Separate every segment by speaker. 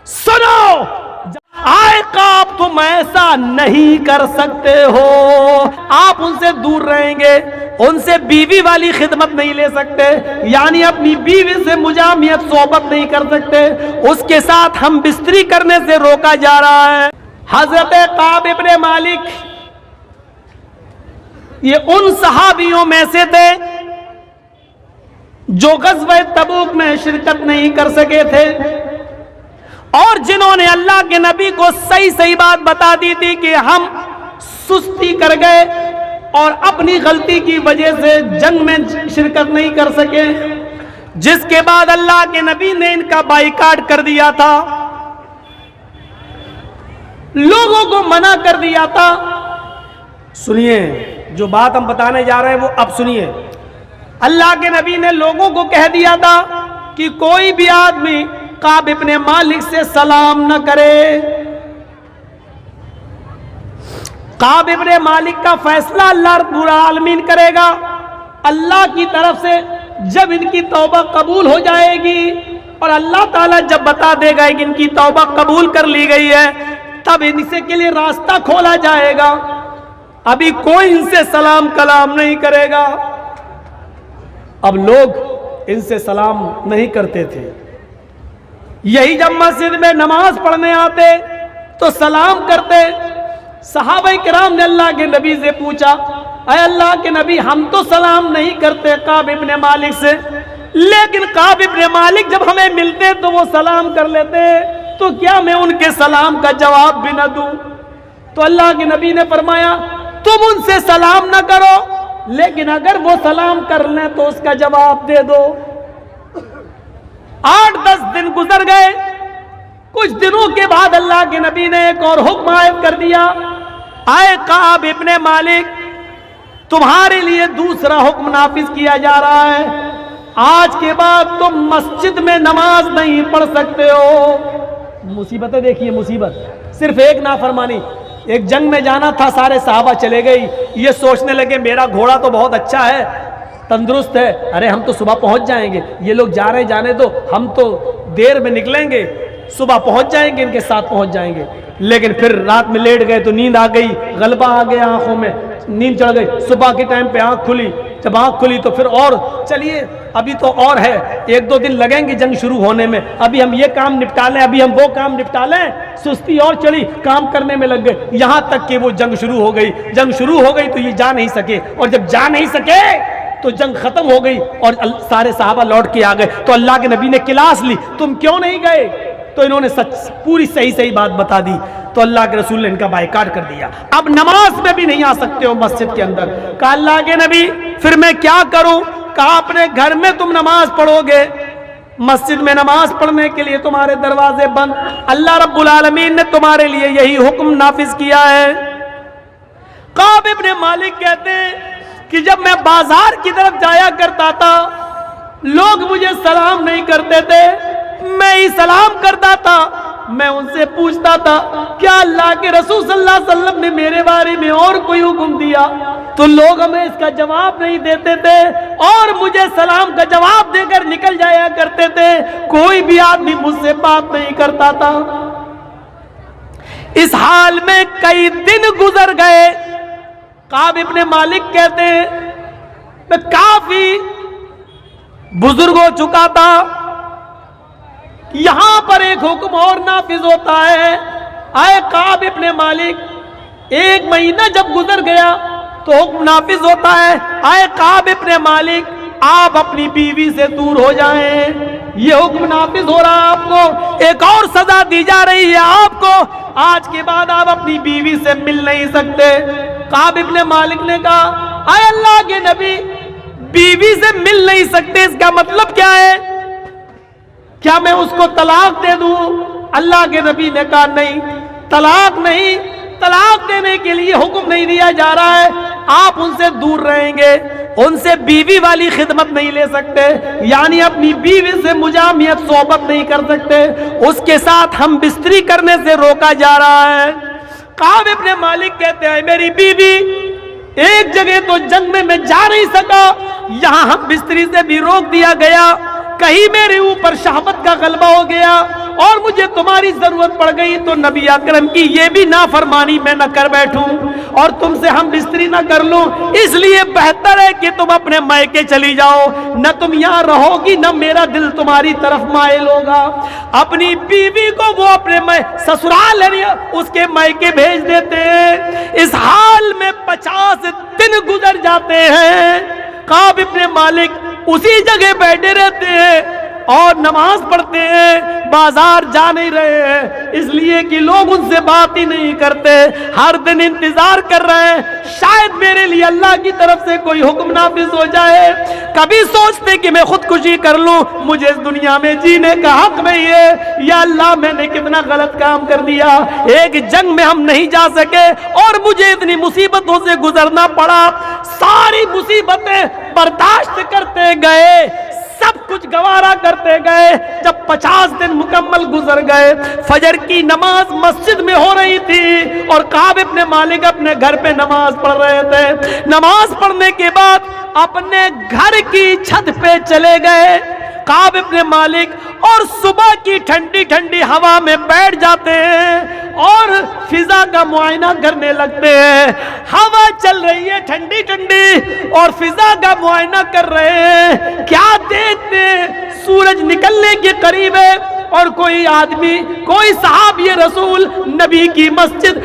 Speaker 1: سنو آئے کعب تم ایسا نہیں کر سکتے ہو، آپ ان سے دور رہیں گے، ان سے بیوی والی خدمت نہیں لے سکتے، یعنی اپنی بیوی سے مجامعت صحبت نہیں کر سکتے، اس کے ساتھ ہم بستری کرنے سے روکا جا رہا ہے۔ حضرت کعب ابن مالک یہ ان صحابیوں میں سے تھے جو غزوہ تبوک میں شرکت نہیں کر سکے تھے، اور جنہوں نے اللہ کے نبی کو صحیح بات بتا دی تھی کہ ہم سستی کر گئے اور اپنی غلطی کی وجہ سے جنگ میں شرکت نہیں کر سکے، جس کے بعد اللہ کے نبی نے ان کا بائیکاٹ کر دیا تھا، لوگوں کو منع کر دیا تھا۔ سنیے جو بات ہم بتانے جا رہے ہیں وہ اب سنیے۔ اللہ کے نبی نے لوگوں کو کہہ دیا تھا کہ کوئی بھی آدمی کعب ابن مالک سے سلام نہ کرے۔ کعب ابن مالک کا فیصلہ اللہ رب العالمین کرے گا، اللہ کی طرف سے جب ان کی توبہ قبول ہو جائے گی اور اللہ تعالیٰ جب بتا دے گا کہ ان کی توبہ قبول کر لی گئی ہے، تب ان سے کے لیے راستہ کھولا جائے گا، ابھی کوئی ان سے سلام کلام نہیں کرے گا۔ اب لوگ ان سے سلام نہیں کرتے تھے، یہی جب مسجد میں نماز پڑھنے آتے تو سلام کرتے۔ صحابہ کرام نے اللہ کے نبی سے پوچھا، اے اللہ کے نبی ہم تو سلام نہیں کرتے کعب ابن مالک سے، لیکن کعب ابن مالک جب ہمیں ملتے تو وہ سلام کر لیتے، تو کیا میں ان کے سلام کا جواب بھی نہ دوں؟ تو اللہ کے نبی نے فرمایا تم ان سے سلام نہ کرو، لیکن اگر وہ سلام کر لیں تو اس کا جواب دے دو۔ 8-10 دن گزر گئے، کچھ دنوں کے بعد اللہ کے نبی نے ایک اور حکم عائد کر دیا، اے کعب ابن مالک تمہارے لیے دوسرا حکم نافذ کیا جا رہا ہے، آج کے بعد تم مسجد میں نماز نہیں پڑھ سکتے ہو۔ مصیبتیں دیکھیے، مصیبت صرف ایک نافرمانی، ایک جنگ میں جانا تھا، سارے صحابہ چلے گئی، یہ سوچنے لگے میرا گھوڑا تو بہت اچھا ہے، تندرست ہے، ارے ہم تو صبح پہنچ جائیں گے، یہ لوگ جا رہے جانے دو، ہم تو دیر میں نکلیں گے، صبح پہنچ جائیں گے، ان کے ساتھ پہنچ جائیں گے۔ لیکن پھر رات میں لیٹ گئے تو نیند آ گئی، غلبہ آ گیا آنکھوں میں، نیند چڑھ گئی، صبح کے ٹائم پہ آنکھ کھلی، جب آنکھ کھلی تو پھر اور چلیے ابھی تو اور ہے، 1-2 دن لگیں گے جنگ شروع ہونے میں، ابھی ہم یہ کام نپٹا لیں، ابھی ہم وہ کام نپٹا لیں، سستی اور چڑھی، کام کرنے میں لگ گئے، یہاں تک کہ وہ جنگ شروع ہو گئی۔ جنگ شروع ہو گئی تو یہ جا نہیں سکے، اور جب جا نہیں سکے تو جنگ ختم ہو گئی اور سارے صحابہ لوٹ کے آ گئے۔ تو اللہ کے نبی نے کلاس لی، تم کیوں نہیں گئے؟ تو انہوں نے پوری صحیح بات بتا دی، تو اللہ کے رسول نے ان کا بائیکاٹ کر دیا، اب نماز میں بھی نہیں آ سکتے ہو مسجد کے اندر۔ کہا اللہ کے نبی پھر میں کیا کروں؟ کہا اپنے گھر میں تم نماز پڑھو گے، مسجد میں نماز پڑھنے کے لیے تمہارے دروازے بند، اللہ رب العالمین نے تمہارے لیے یہی حکم نافذ کیا ہے۔ کعب ابن مالک کہتے ہیں کہ جب میں بازار کی طرف جایا کرتا تھا، لوگ مجھے سلام نہیں کرتے تھے، میں ہی سلام کرتا تھا، میں ان سے پوچھتا تھا کیا اللہ کے رسول صلی اللہ علیہ وسلم نے میرے بارے میں اور کوئی حکم دیا؟ تو لوگ ہمیں اس کا جواب نہیں دیتے تھے اور مجھے سلام کا جواب دے کر نکل جایا کرتے تھے، کوئی بھی آدمی مجھ سے بات نہیں کرتا تھا۔ اس حال میں کئی دن گزر گئے، کعب ابن مالک کہتے ہیں میں کافی بزرگ ہو چکا تھا، یہاں پر ایک حکم اور نافذ ہوتا ہے، اے کعب ابن مالک 1 مہینہ جب گزر گیا تو حکم نافذ ہوتا ہے، اے کعب ابن مالک آپ اپنی بیوی سے دور ہو جائیں، یہ حکم نافذ ہو رہا ہے، آپ کو ایک اور سزا دی جا رہی ہے، آپ کو آج کے بعد آپ اپنی بیوی سے مل نہیں سکتے۔ کعب ابن مالک نے کہا اے اللہ کے نبی بیوی سے مل نہیں سکتے، اس کا مطلب کیا ہے؟ کیا میں اس کو طلاق دے دوں؟ اللہ کے نبی نے کہا نہیں، طلاق نہیں، طلاق دینے کے لیے حکم نہیں دیا جا رہا ہے، آپ ان سے دور رہیں گے، ان سے بیوی والی خدمت نہیں لے سکتے، یعنی اپنی بیوی سے مجامعت صحبت نہیں کر سکتے، اس کے ساتھ ہم بستری کرنے سے روکا جا رہا ہے۔ کعب ابن مالک کہتے ہیں میری بیوی ایک جگہ تو جنگ میں جا نہیں سکا، یہاں ہم بستری سے بھی روک دیا گیا، کہیں میرے اوپر شہوت کا غلبہ ہو گیا اور مجھے تمہاری ضرورت پڑ گئی تو نبی اکرم کی یہ بھی نافرمانی میں نہ کر بیٹھوں اور تم سے ہم بستری نہ کر لوں، اس لیے بہتر ہے کہ تم اپنے مائکے چلی جاؤ، نہ تم یہاں رہو گی نہ میرا دل تمہاری طرف مائل ہوگا۔ اپنی بیوی کو وہ اپنے سسرال اس کے مائکے بھیج دیتے ہیں۔ اس حال میں 50 دن گزر جاتے ہیں، کعب ابن مالک اسی جگہ بیٹھے رہتے ہیں اور نماز پڑھتے ہیں، بازار جا نہیں رہے ہیں، اس لیے کہ لوگ ان سے بات ہی نہیں کرتے، ہر دن انتظار کر رہے ہیں شاید میرے لیے اللہ کی طرف سے کوئی حکم نافذ ہو جائے۔ کبھی سوچتے کہ میں خودکشی کر لوں، مجھے اس دنیا میں جینے کا حق نہیں ہے، یا اللہ میں نے کتنا غلط کام کر دیا، ایک جنگ میں ہم نہیں جا سکے اور مجھے اتنی مصیبتوں سے گزرنا پڑا، ساری مصیبتیں برداشت کرتے گئے، سب کچھ گوارا کرتے گئے۔ جب 50 دن مکمل گزر گئے، فجر کی نماز مسجد میں ہو رہی تھی اور کعب ابن مالک اپنے گھر پہ نماز پڑھ رہے تھے۔ نماز پڑھنے کے بعد اپنے گھر کی چھت پہ چلے گئے کعب ابن مالک، اور صبح کی ٹھنڈی ٹھنڈی ہوا میں بیٹھ جاتے ہیں اور فضا کا معائنہ کرنے لگتے ہیں۔ ہوا چل رہی ہے ٹھنڈی ٹھنڈی اور فضا کا معائنہ کر رہے ہیں، کیا دیکھتے ہیں سورج نکلنے کے قریب ہے اور کوئی آدمی، کوئی صحابی رسول نبی کی مسجد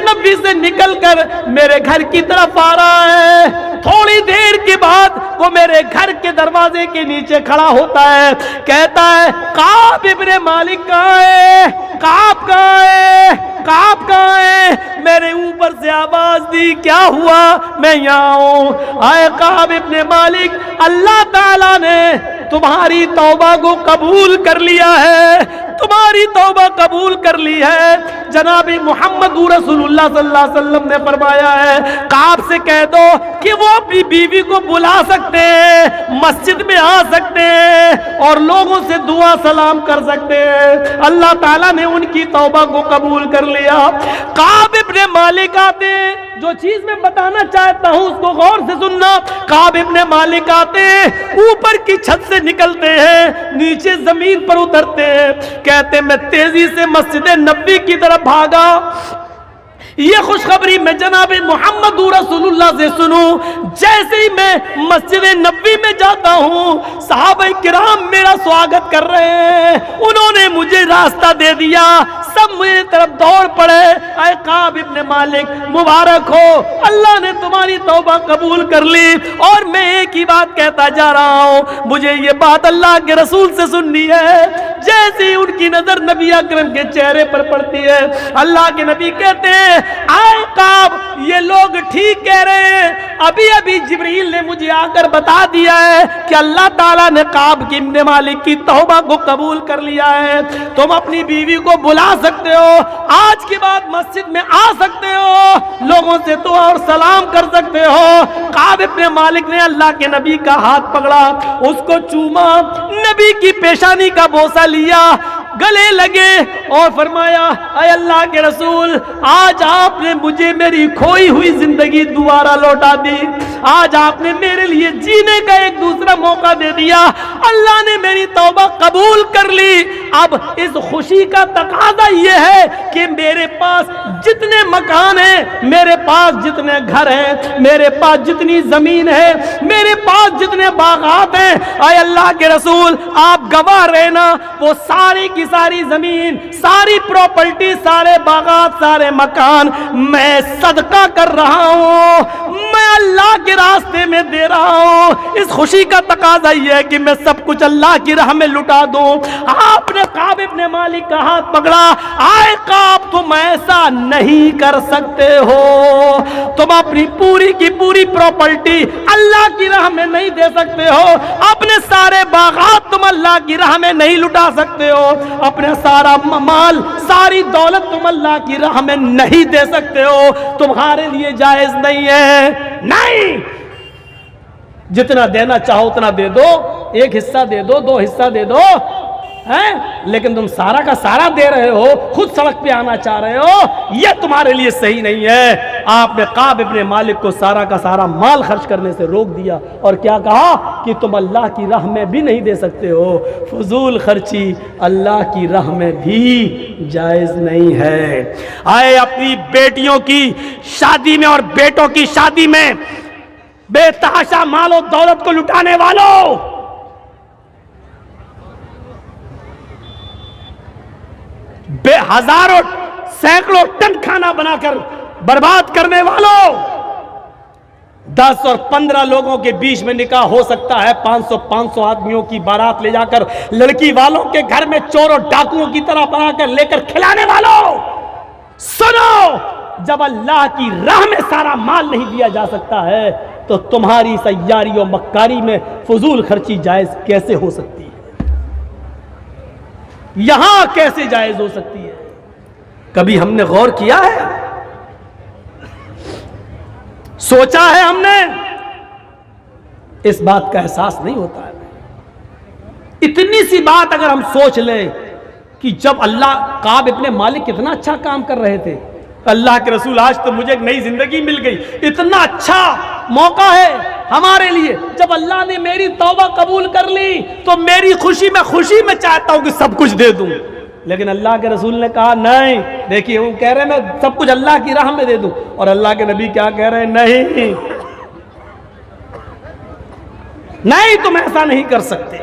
Speaker 1: نبی سے نکل کر میرے گھر کی طرف آ رہا ہے۔ تھوڑی دیر کے بعد وہ میرے گھر کے دروازے کے نیچے کھڑا ہوتا ہے، کہتا ہے کعب ابن مالک کہاں ہے؟ کعب کہاں ہے؟ کعب کہاں ہے؟ میرے اوپر سے آواز دی، کیا ہوا؟ میں یہاں ہوں۔ اے کعب ابن مالک، اللہ تعالیٰ نے تمہاری توبہ کو قبول کر لیا ہے، تمہاری توبہ قبول کر لی ہے۔ جناب محمد رسول اللہ صلی اللہ علیہ وسلم نے فرمایا ہے کعب سے کہہ دو کہ وہ اپنی بیوی کو بلا سکتے ہیں، مسجد میں آ سکتے ہیں اور لوگوں سے دعا سلام کر سکتے ہیں، اللہ تعالیٰ نے ان کی توبہ کو قبول کر لیا۔ کعب ابن مالک آتے ہیں، جو چیز میں بتانا چاہتا ہوں اس کو غور سے سننا۔ کعب ابن مالک آتے ہیں، اوپر کی چھت سے نکلتے ہیں، نیچے زمین پر اترتے ہیں، کہتے ہیں میں تیزی سے مسجد نبوی کی طرف بھاگا، یہ خوشخبری میں جناب محمد رسول اللہ سے سنوں۔ جیسے ہی میں مسجد نبوی میں جاتا ہوں، صحابہ کرام میرا سواگت کر رہے ہیں، انہوں نے مجھے راستہ دے دیا، سب میری طرف دوڑ پڑے۔ اے کعب ابن مالک، مبارک ہو، اللہ نے تمہاری توبہ قبول کر لی۔ اور میں ایک ہی بات کہتا جا رہا ہوں، مجھے یہ بات اللہ کے رسول سے سننی ہے۔ جیسے ہی ان کی نظر نبی اکرم کے چہرے پر پڑتی ہے، اللہ کے نبی کہتے ہیں اے کعب، یہ لوگ ٹھیک کہہ رہے ہیں، ابھی جبریل نے مجھے آ کر بتا دیا ہے کہ اللہ تعالیٰ نے کعب ابن مالک کی توبہ کو قبول کر لیا ہے، تم اپنی بیوی کو بلا سکتے ہو، آج کے بعد مسجد میں آ سکتے ہو، لوگوں سے دعا اور سلام کر سکتے ہو۔ کعب ابن مالک نے اللہ کے نبی کا ہاتھ پکڑا، اس کو چوما، نبی کی پیشانی کا بوسہ لیا، گلے لگے اور فرمایا اے اللہ کے رسول، آج آپ نے مجھے میری کھوئی ہوئی زندگی دوبارہ لوٹا دی، آج آپ نے میرے لیے جینے کا ایک دوسرا موقع دے دیا، اللہ نے میری توبہ قبول کر لی۔ اب اس خوشی کا تقاضا یہ ہے کہ میرے پاس جتنے مکان ہیں، میرے پاس جتنے گھر ہیں، میرے پاس جتنی زمین ہے، میرے پاس جتنے باغات ہیں، اے اللہ کے رسول آپ گواہ رہنا، وہ ساری کی ساری زمین، ساری پراپرٹی، سارے باغات، سارے مکان میں صدقہ کر رہا ہوں، میں اللہ کے راستے میں دے رہا ہوں۔ اس خوشی کا تقاضا یہ ہے کہ میں سب کچھ اللہ کی راہ میں لٹا دوں۔ آپ نے کعب ابن مالک کا ہاتھ پکڑا، آئے کعب تم ایسا نہیں کر سکتے ہو، تم اپنی پوری کی پوری پراپرٹی اللہ کی راہ میں نہیں دے سکتے ہو، اپنے سارے باغات تم اللہ کی راہ میں نہیں لٹا سکتے ہو، اپنے سارا مال، ساری دولت تم اللہ کی راہ میں نہیں دے سکتے ہو، تمہارے لیے جائز نہیں ہے۔ نہیں، جتنا دینا چاہو اتنا دے دو، ایک حصہ دے دو، 2 حصہ دے دو، لیکن تم سارا کا سارا دے رہے ہو، خود سڑک پہ آنا چاہ رہے ہو، یہ تمہارے لیے صحیح نہیں ہے۔ آپ نے کعب ابن مالک کو سارا کا سارا مال خرچ کرنے سے روک دیا اور کیا کہا کہ تم اللہ کی راہ میں بھی نہیں دے سکتے ہو، فضول خرچی اللہ کی راہ میں بھی جائز نہیں ہے۔ آئے اپنی بیٹیوں کی شادی میں اور بیٹوں کی شادی میں بے تحاشا مال و دولت کو لٹانے والوں، بے ہزاروں سینکڑوں ٹن کھانا بنا کر برباد کرنے والوں، 10 اور 15 لوگوں کے بیچ میں نکاح ہو سکتا ہے، 500 آدمیوں کی بارات لے جا کر لڑکی والوں کے گھر میں چور اور ڈاکوؤں کی طرح بنا کر لے کر کھلانے والوں، سنو، جب اللہ کی راہ میں سارا مال نہیں دیا جا سکتا ہے تو تمہاری سیاری و مکاری میں فضول خرچی جائز کیسے ہو سکتی ہے؟ یہاں کیسے جائز ہو سکتی ہے؟ کبھی ہم نے غور کیا ہے؟ سوچا ہے ہم نے؟ اس بات کا احساس نہیں ہوتا ہے۔ اتنی سی بات اگر ہم سوچ لیں کہ جب اللہ کعب ابن مالک کتنا اچھا کام کر رہے تھے، اللہ کے رسول آج تو مجھے ایک نئی زندگی مل گئی، اتنا اچھا موقع ہے ہمارے لیے، جب اللہ نے میری توبہ قبول کر لی تو میری خوشی میں چاہتا ہوں کہ سب کچھ دے دوں، لیکن اللہ کے رسول نے کہا نہیں، دیکھیے وہ کہہ رہے ہیں میں سب کچھ اللہ کی راہ میں دے دوں، اور اللہ کے نبی کیا کہہ رہے ہیں؟ نہیں تم ایسا نہیں کر سکتے۔